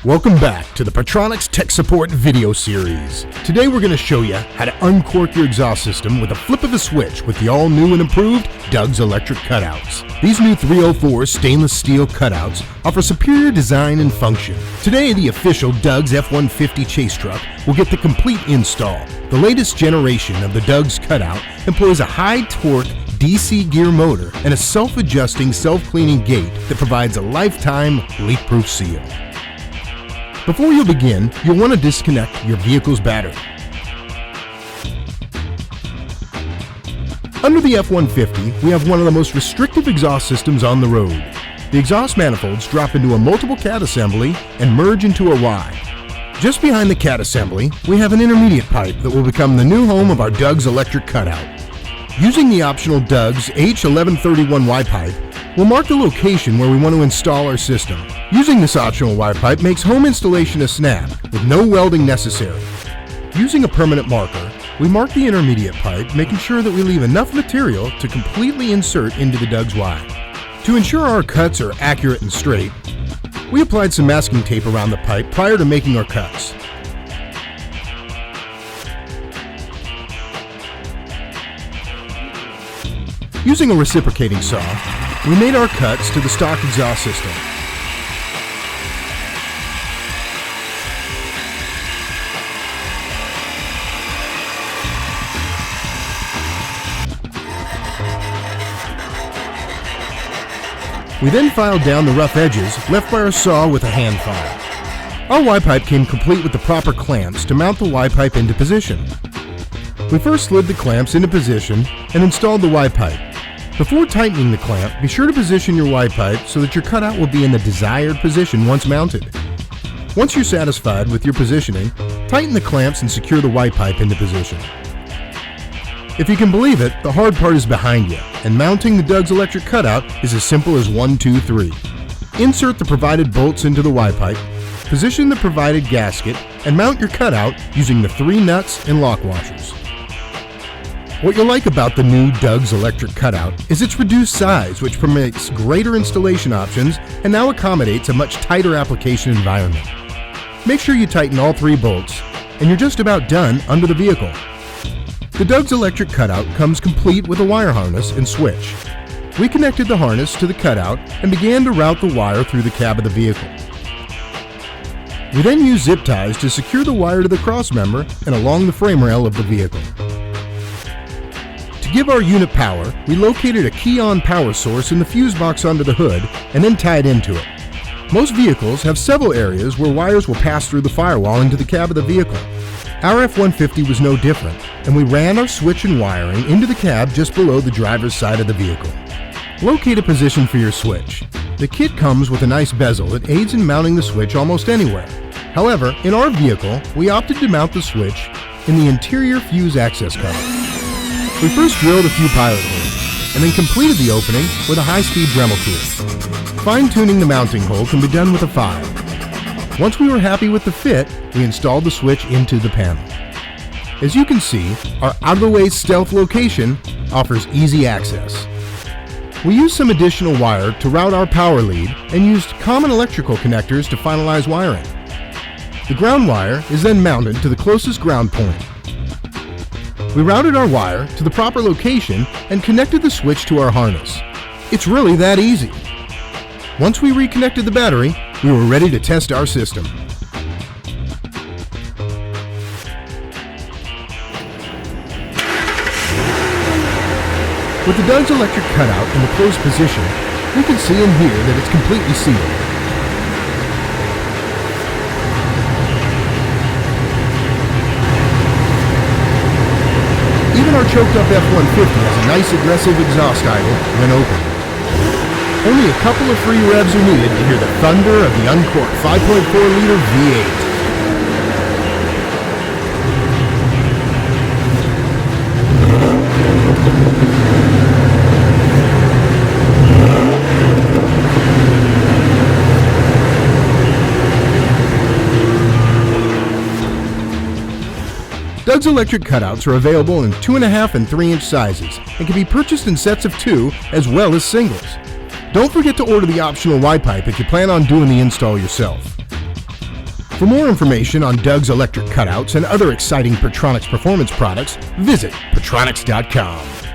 Welcome back to the Petronix Tech Support video series. Today we're going to show you how to uncork your exhaust system with a flip of a switch with the all new and improved Doug's electric cutouts. These new 304 stainless steel cutouts offer superior design and function. Today the official Doug's F-150 chase truck will get the complete install. The latest generation of the Doug's cutout employs a high torque DC gear motor and a self-adjusting, self-cleaning gate that provides a lifetime leak-proof seal. Before you begin, you'll want to disconnect your vehicle's battery. Under the F-150, we have one of the most restrictive exhaust systems on the road. The exhaust manifolds drop into a multiple cat assembly and merge into a Y. Just behind the cat assembly, we have an intermediate pipe that will become the new home of our Doug's electric cutout. Using the optional Doug's H1131Y pipe, we'll mark the location where we want to install our system. Using this optional Y pipe makes home installation a snap, with no welding necessary. Using a permanent marker, we mark the intermediate pipe, making sure that we leave enough material to completely insert into the Doug's Y. To ensure our cuts are accurate and straight, we applied some masking tape around the pipe prior to making our cuts. Using a reciprocating saw, we made our cuts to the stock exhaust system. We then filed down the rough edges left by our saw with a hand file. Our Y-pipe came complete with the proper clamps to mount the Y-pipe into position. We first slid the clamps into position and installed the Y-pipe. Before tightening the clamp, be sure to position your Y-pipe so that your cutout will be in the desired position once mounted. Once you're satisfied with your positioning, tighten the clamps and secure the Y-pipe into position. If you can believe it, the hard part is behind you, and mounting the Doug's electric cutout is as simple as 1, 2, 3. Insert the provided bolts into the Y-pipe, position the provided gasket, and mount your cutout using the 3 nuts and lock washers. What you'll like about the new Doug's electric cutout is its reduced size, which permits greater installation options and now accommodates a much tighter application environment. Make sure you tighten all 3 bolts, and you're just about done under the vehicle. The Doug's electric cutout comes complete with a wire harness and switch. We connected the harness to the cutout and began to route the wire through the cab of the vehicle. We then used zip ties to secure the wire to the cross member and along the frame rail of the vehicle. To give our unit power, we located a key-on power source in the fuse box under the hood and then tied into it. Most vehicles have several areas where wires will pass through the firewall into the cab of the vehicle. Our F-150 was no different, and we ran our switch and wiring into the cab just below the driver's side of the vehicle. Locate a position for your switch. The kit comes with a nice bezel that aids in mounting the switch almost anywhere. However, in our vehicle, we opted to mount the switch in the interior fuse access cover. We first drilled a few pilot holes, and then completed the opening with a high-speed Dremel tool. Fine-tuning the mounting hole can be done with a file. Once we were happy with the fit, we installed the switch into the panel. As you can see, our out-of-the-way stealth location offers easy access. We used some additional wire to route our power lead and used common electrical connectors to finalize wiring. The ground wire is then mounted to the closest ground point. We routed our wire to the proper location and connected the switch to our harness. It's really that easy. Once we reconnected the battery, we were ready to test our system. With the Doug's electric cutout in the closed position, we can see and hear that it's completely sealed. Even our choked up F-150 has a nice aggressive exhaust idle when open. Only a couple of free revs are needed to hear the thunder of the Uncork 5.4-liter V8. Doug's electric cutouts are available in 2.5 and 3-inch sizes and can be purchased in sets of 2 as well as singles. Don't forget to order the optional Y-pipe if you plan on doing the install yourself. For more information on Doug's electric cutouts and other exciting Pertronix performance products, visit Pertronix.com.